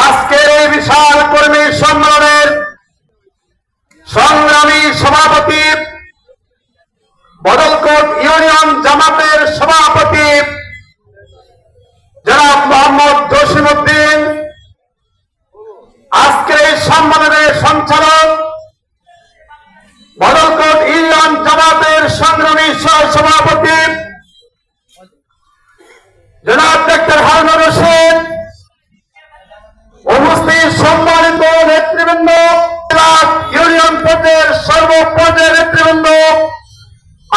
আজকের এই বিশাল কর্মী সম্মেলনের সংগ্রামী সভাপতি, বদলকোট ইউনিয়ন জামাতের সভাপতি জনাব মোহাম্মদ জসিমউদ্দিন, আজকের এই সম্মেলনের সঞ্চালক, বদলকোট ইউনিয়ন জামাতের সংগ্রামী সহসভাপতি জনাব ডক্টর হারুনুর রশিদ, উপস্থিত সম্মানিত নেতৃবৃন্দ, ইউনিয়ন পর্যায়ের সর্বপর্যায়ের নেতৃবৃন্দ,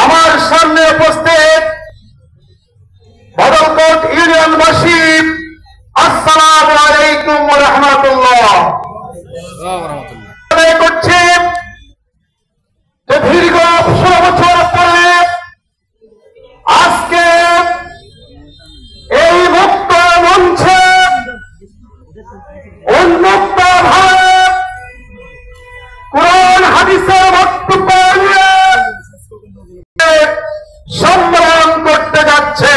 আমার সামনে উপস্থিত বদলকোট ইউনিয়নবাসী, আসসালামু আলাইকুম ওয়া রাহমাতুল্লাহ। করছি যে দীর্ঘ ১৬ বছর পরে আজকে এই মুক্ত মঞ্চে উন্মুক্ত ভাবে কোরআন হাদিসের বক্তব্য নিয়ে সম্মেলন করতে যাচ্ছে।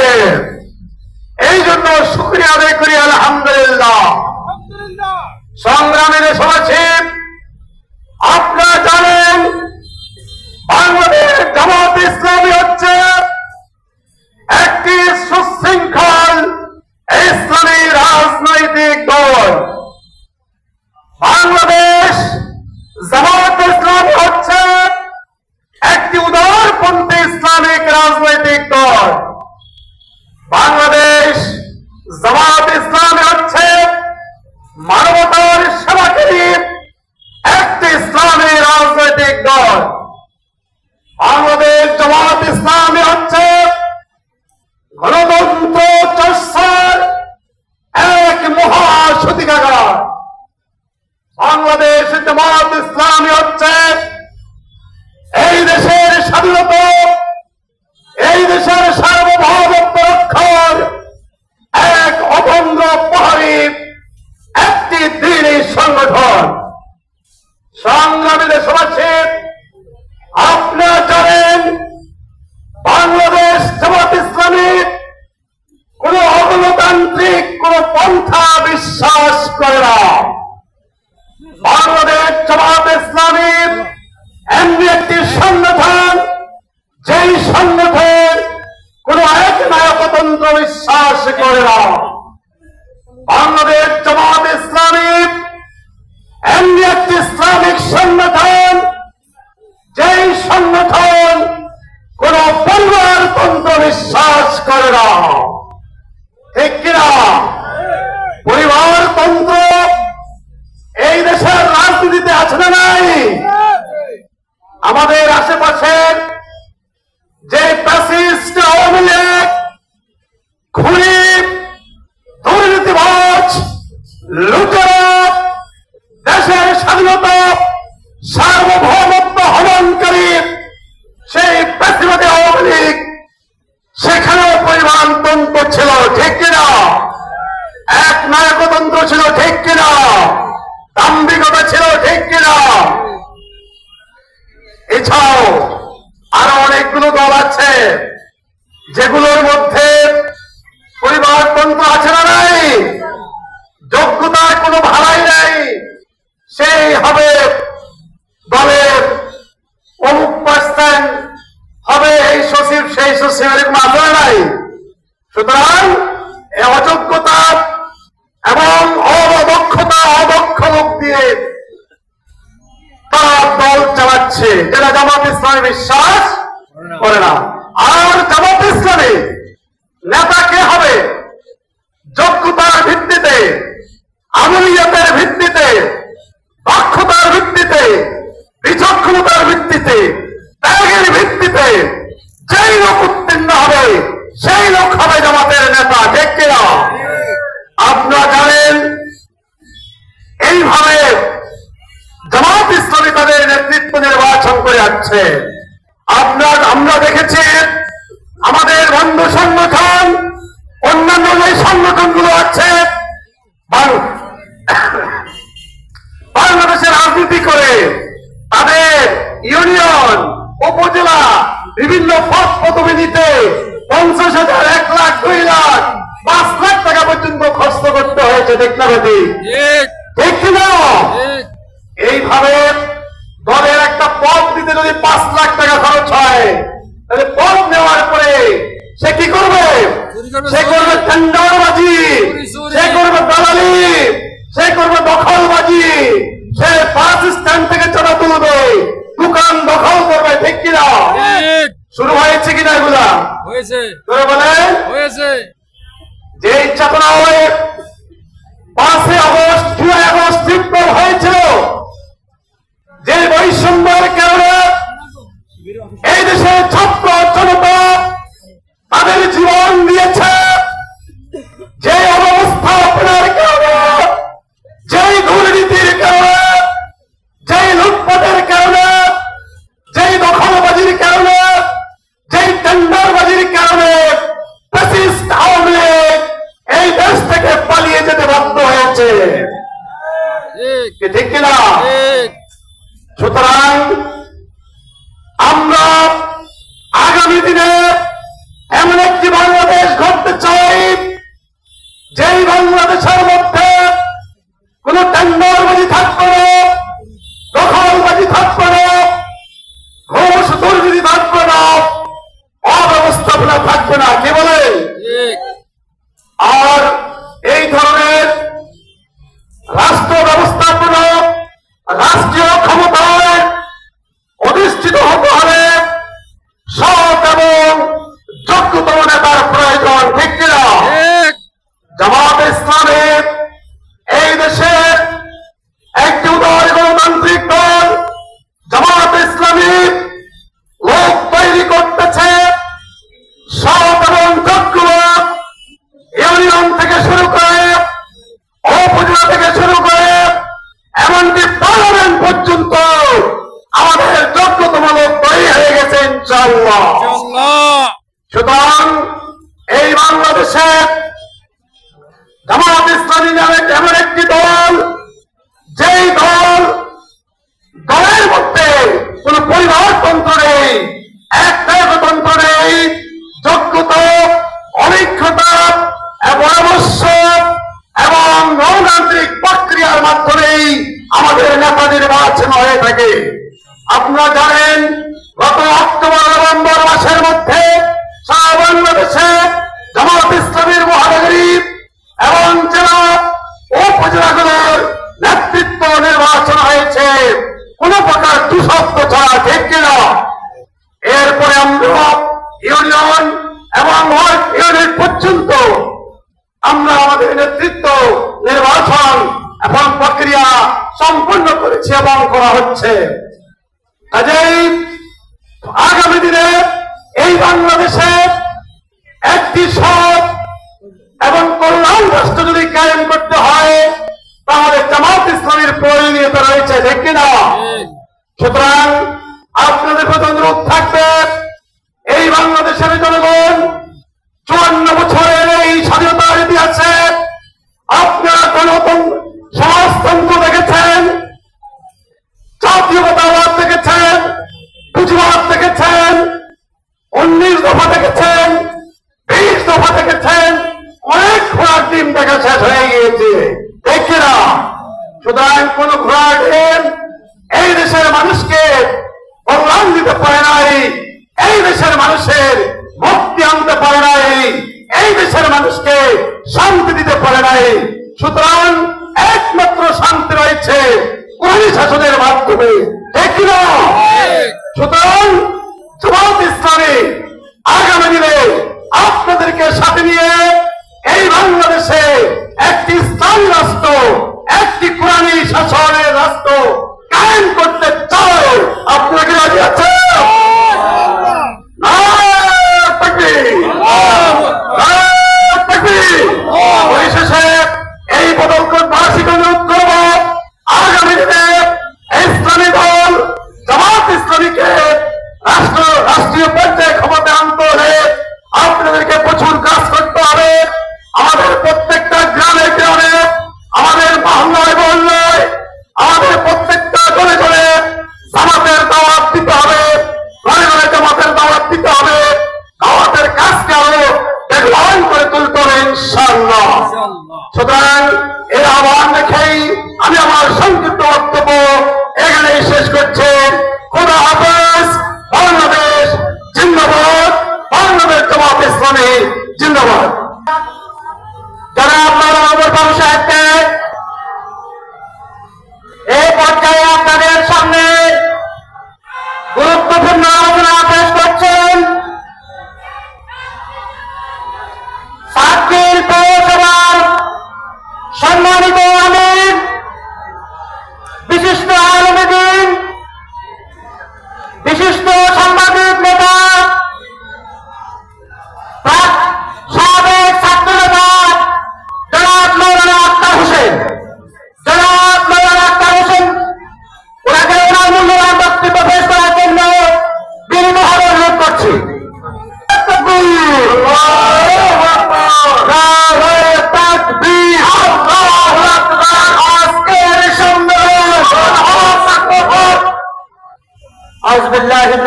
এই জন্য শুকরিয়া আদায় করি আলহামদুলিল্লাহ। সংগ্রামী দেশবাসী, আপনারা জানেন বাংলাদেশ জামাত ইসলামী হচ্ছে একটি সুশৃঙ্খল ইসলামী রাজনৈতিক দল। বাংলাদেশ জামাত ইসলামী হচ্ছে একটি উদারপন্থী ইসলামিক রাজনৈতিক দল। বাংলাদেশ জামাত ইসলামী হচ্ছে মানবতার সেবাকারী একটি ইসলামী রাজনৈতিক দল। বাংলাদেশ জামাত ইসলামী হচ্ছে গণতন্ত্র চর্চার এক মহাসূতিকাগার। বাংলাদেশ জামাত ইসলামী হচ্ছে এই দেশের স্বাধীনতা, এই দেশের সার্বভৌমত্ব রক্ষার এক অভঙ্গ প্রহরী একটি দ্বীনী সংগঠন। সংগ্রামী দেশবাসী, আপনারা জানেন বাংলাদেশ জামাত ইসলামী কোন অগণতান্ত্রিক কোন পন্থা বিশ্বাস করে না। বাংলাদেশ জামাত ইসলামী এমনি একটি সংগঠন যেই সংগঠন কোন একনায়কতন্ত্র বিশ্বাস করে না। বাংলাদেশ জামাত ইসলামী এমনি একটি ইসলামিক সংগঠন যেই সংগঠন কোন পরিবারতন্ত্র বিশ্বাস করে না। ঠিক কিনা? পরিবারতন্ত্র এই দেশের রাজনীতিতে আছে না নাই? আমাদের আশেপাশের যে ফ্যাসিস্ট আওয়ামী লীগ, খুনি, দুর্নীতিবাজ, লুটেরা, দেশের স্বাধীনতা সার্বভৌমত্ব হননকারী সেই ফ্যাসিবাদী আওয়ামী লীগ, সেখানেও পরিবারতন্ত্র ছিল। ঠিক কিনা? এক নায়কতন্ত্র ছিল। ঠিক কিনা? দাম্ভিকতা ছিল। ঠিক কিনা? এছাড়াও আরো অনেকগুলো দল আছে যেগুলোর মধ্যে পরিবারতন্ত্র আছে না নাই? যোগ্যতার কোনো ভাড়াই নাই, সেই হবে দলের অমুক পার্সেন্ট হবে, এই সচিব সেই সচিব, এরকম আছে না নাই? সুতরাং এই অযোগ্যতা এবং অদক্ষতা, অদক্ষ লোক দিয়ে তারা দল চালাচ্ছে, যেটা জামাত ইসলামী বিশ্বাস করে না। আর জামাত ইসলামী নেতা কে হবে? যোগ্যতার ভিত্তিতে, আমলিয়াতের ভিত্তিতে, দক্ষতার ভিত্তিতে, বিচক্ষণতার ভিত্তিতে, ত্যাগের ভিত্তিতে যেই লোক উত্তীর্ণ হবে সেই লোক হবে জামাতের নেতা। ঠিক কিনা? আপনারা জানেন এইভাবে জামাত ইসলামী তাদের নেতৃত্ব নির্বাচন করে যাচ্ছে। আমরা দেখেছি আমাদের বন্ধু সংগঠন, অন্যান্য যে সংগঠনগুলো আছে বাংলাদেশের রাজনীতি করে তাদের ইউনিয়ন, উপজেলা, বিভিন্ন পদ পদবি নিতে 50,000, 1 লাখ, 2 লাখ, 5 লাখ টাকা পর্যন্ত খরচ করতে হয়েছে। ঠিক না? ঠিক কিনা? সুতরাং আমরা আগামী দিনে এমন একটি বাংলাদেশ গড়তে চাই, যেই বাংলাদেশের মধ্যে কোন টেন্ডারবাজি থাকবে না, দখলবাজি থাকবে না, ঘুষ দুর্নীতি থাকবে না, অব্যবস্থাপনা থাকবে না। কি বলে? আর এই ধরনের রাষ্ট্র ব্যবস্থাপনা, রাষ্ট্রীয় ক্ষমতায় অধিষ্ঠিত হতে হলে সৎ এবং যোগ্যতম নেতার প্রয়োজন। ঠিক কিনা? জামাত ইসলামের এই দেশের একটি উদার গণতান্ত্রিক দল জামাত ইসলামী লোক তৈরি করতেছে, সৎ এবং যোগ্য ইউনিয়ন থেকে শুরু করে, উপজেলা থেকে শুরু করে, এমনকি পার্লামেন্ট পর্যন্ত আমাদের যোগ্যতম লোক তৈরি হয়ে গেছে ইনশাআল্লাহ। সুতরাং এই বাংলাদেশে জামাত ইসলামী নামে এমন একটি দল, যেই দলের মধ্যে কোন পরিবারতন্ত্র নেই, একতন্ত্র নেই, যোগ্যতা, অভিজ্ঞতা, পরামর্শ এবং গণতান্ত্রিক প্রক্রিয়ার মাধ্যমেই আমাদের নেতা নির্বাচন হয়ে থাকে। আপনারা জানেন, গত অক্টোবর নভেম্বর মাসের মধ্যে সারা বাংলাদেশে জামাত ইসলামীর মহানগরী এবং জেলা উপজেলাগুলোর নেতৃত্ব নির্বাচন হয়েছে কোন প্রকার দুঃশব্দ ছাড়া। ঠিক কিনা? এরপরে আমরা ইউনিয়ন এবং ইউনিট পর্যন্ত আমরা আমাদের নেতৃত্ব নির্বাচন এবং প্রক্রিয়া সম্পন্ন করেছি এবং করা হচ্ছে। কাজেই আগামী দিনে এই বাংলাদেশে একটি সৎ এবং কল্যাণ রাষ্ট্র যদি কায়েম করতে হয়, তাহলে জামাত ইসলামের প্রয়োজনীয়তা রয়েছে। ঠিক কিনা? সুতরাং আপনাদের প্রতি অনুরোধ থাকবে, এই বাংলাদেশের জনগণ 54 বছরের এই স্বাধীনতার ইতিহাসে আপনারা সমাজতন্ত্র দেখেছেন, জাতীয়তাবাদ দেখেছেন, পুঁজিবাদ দেখেছেন, 19 দফা দেখেছেন, 20 দফা দেখেছেন, অনেক ঘোড়ার ডিম দেখা শেষ হয়ে গিয়েছে। ঠিক কিনা? সুতরাং কোন ঘোড়ার ডিম এই দেশের মানুষকে কল্যাণ দিতে পারে নাই, এই দেশের মানুষের মুক্তি আনতে পারে নাই, এই দেশের মানুষকে শান্তি দিতে পারে নাই। সুতরাং একমাত্র শান্তি রয়েছে কোরআনী শাসনের মাধ্যমে। ঠিক কিনা? সুতরাং জামাত ইসলামী আগামী দিনে আপনাদেরকে সাথে নিয়ে এই বাংলাদেশে একটি ইসলামী রাষ্ট্র, একটি কোরআনী শাসনের রাষ্ট্র কায়েম করতে চায়। আপনারা কি রাজি আছেন? পরিশেষে এই বদলকর বার্ষিক অনুরোধ করব, আগামী দিনে ইসলামী দল জামাত ইসলামীকে রাষ্ট্রীয় পর্যায়ে ক্ষমতা আনতে হলে আপনাদেরকে প্রচুর কাজ করতে হবে। আমাদের প্রত্যেকটা গ্রামে গ্রামে, আমাদের মহল্লায় মহল্লায়, আমাদের প্রত্যেকটা ঘরে ঘরে জামাতের দাওয়াত দিতে হবে, ঘরে ঘরে জামাতের দাওয়াত দিতে হবে। দাওয়াতের কাজকে আরো বেগবান করে তুলতে হবে ইনশাআল্লাহ। সুতরাং এই আহ্বান রেখেই আমি আমার সংক্ষিপ্ত বক্তব্য এখানেই শেষ করছি। খোদা হাফেজ। বাংলাদেশ জিন্দাবাদ, বাংলাদেশ জামাত ইসলামী জিন্দাবাদ। যারা আপনারা আমার সাহেবকে এই পর্যায়ে আপনাদের সামনে গুরুত্বপূর্ণ আলোচনা পেশ করছেন সাতক্ষীর পৌরসভার সম্মানিত আমির, বিশিষ্ট আলেমে দ্বীন, বিশিষ্ট সাংবাদিক নেতা, সাবেক ছাত্র নেতা জনাব মৌলানা আক্তার হোসেন। জনাব মৌলানা আক্তার হোসেন ওনাকে ওনার মূল্যবান বক্তব্য পেশ করার জন্য বিনীতভাবে অনুরোধ করছি। তাকবীর, আল্লাহু আকবার, নারে তাকবীর, আল্লাহু আকবার।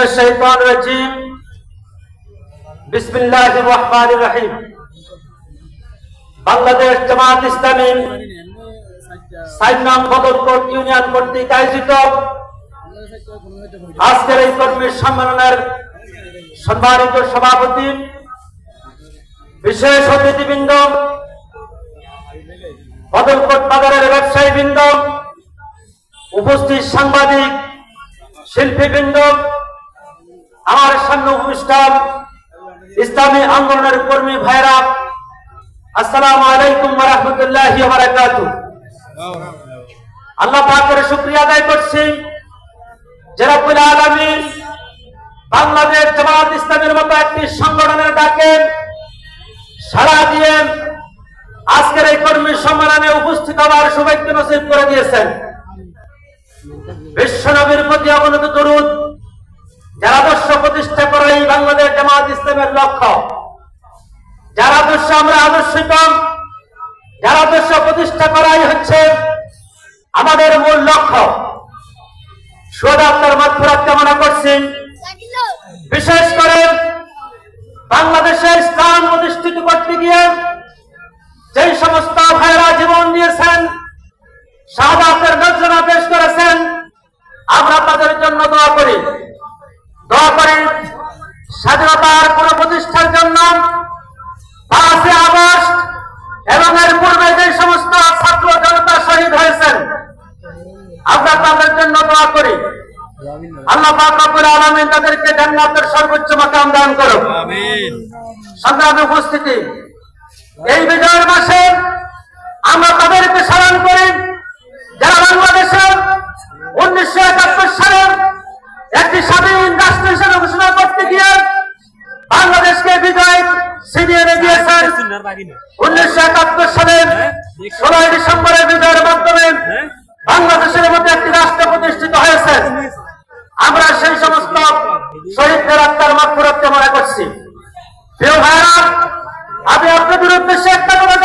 মিনাশ শাইতানির রাজিম। বিসমিল্লাহির রহমানির রহিম। বাংলাদেশ জামাত ইসলামী ৬ নং বদরকোট ইউনিয়ন কর্তৃক আয়োজিত আজকের এই কর্মী সম্মেলনের সম্মানিত সভাপতি, বিশেষ অতিথিবৃন্দ, বদরকোট বাজারের ব্যবসায়ীবৃন্দ, উপস্থিত সাংবাদিক, শিল্পীবৃন্দ, আমার সামনে উপস্থিত ইসলামী আন্দোলনের কর্মী ভাইরা, আসসালামু আলাইকুম ওয়া রাহমাতুল্লাহি ওয়া বারাকাতুহু। আল্লাহ পাকের শুকরিয়া আদায় করছি যে রব্বুল আলামিন বাংলাদেশ জামাত ইসলামীর মতো একটি সংগঠনের ডাকে সাড়া দিয়ে আজকের এই কর্মী সম্মেলনে উপস্থিত হওয়ার সৌভাগ্য নসিব করে দিয়েছেন। বিশ্বনবীর প্রতি অগণিত দরুদ। যার আদর্শ প্রতিষ্ঠা করা এই বাংলাদেশ জামাত ইসলামের লক্ষ্য, যার আদর্শ আমরা আদর্শিত, যার আদর্শ প্রতিষ্ঠা করাই হচ্ছে আমাদের মূল লক্ষ্য। সুদাত্তার মাগফিরাত কামনা করছি। বিশেষ করে বাংলাদেশে ইসলাম প্রতিষ্ঠিত করতে গিয়ে যেই সমস্ত ভাইরা জীবন দিয়েছেন, শাহাদাতের নজরানা পেশ করেছেন, আমরা তাদের জন্য দোয়া করি। স্বাধীনতার পুনঃপ্রতিষ্ঠার জন্য ৫ আগস্ট এবং এর পূর্বে যে সমস্ত ছাত্র জনতা শহীদ হয়েছেন, আমরা তাদের জন্য দোয়া করি। আল্লাহ পাক রব্বুল আলামিন তাদেরকে জান্নাতের সর্বোচ্চ মাকাম দান করুন। আমিন। সংগ্রামী উপস্থিতি, এই বিজয়ের মাসে আমরা তাদেরকে স্মরণ করি যারা বাংলাদেশে ১৯৭১ সালে একটি স্বাধীন রাষ্ট্র হিসেবে ঘোষণা করতে গিয়ে বাংলাদেশকে বিজয় ছিনিয়ে এনে দিয়েছেন। ১৯৭১ সালের ১৬ ডিসেম্বরের বিজয়ের মাধ্যমে বাংলাদেশের মধ্যে একটি রাষ্ট্র প্রতিষ্ঠিত হয়েছে। আমরা সেই সমস্ত শহীদদের আত্মার মাগফিরাত কামনা করছি। প্রিয় ভাইরা, আমি আপনাদের উদ্দেশ্যে একটা কথা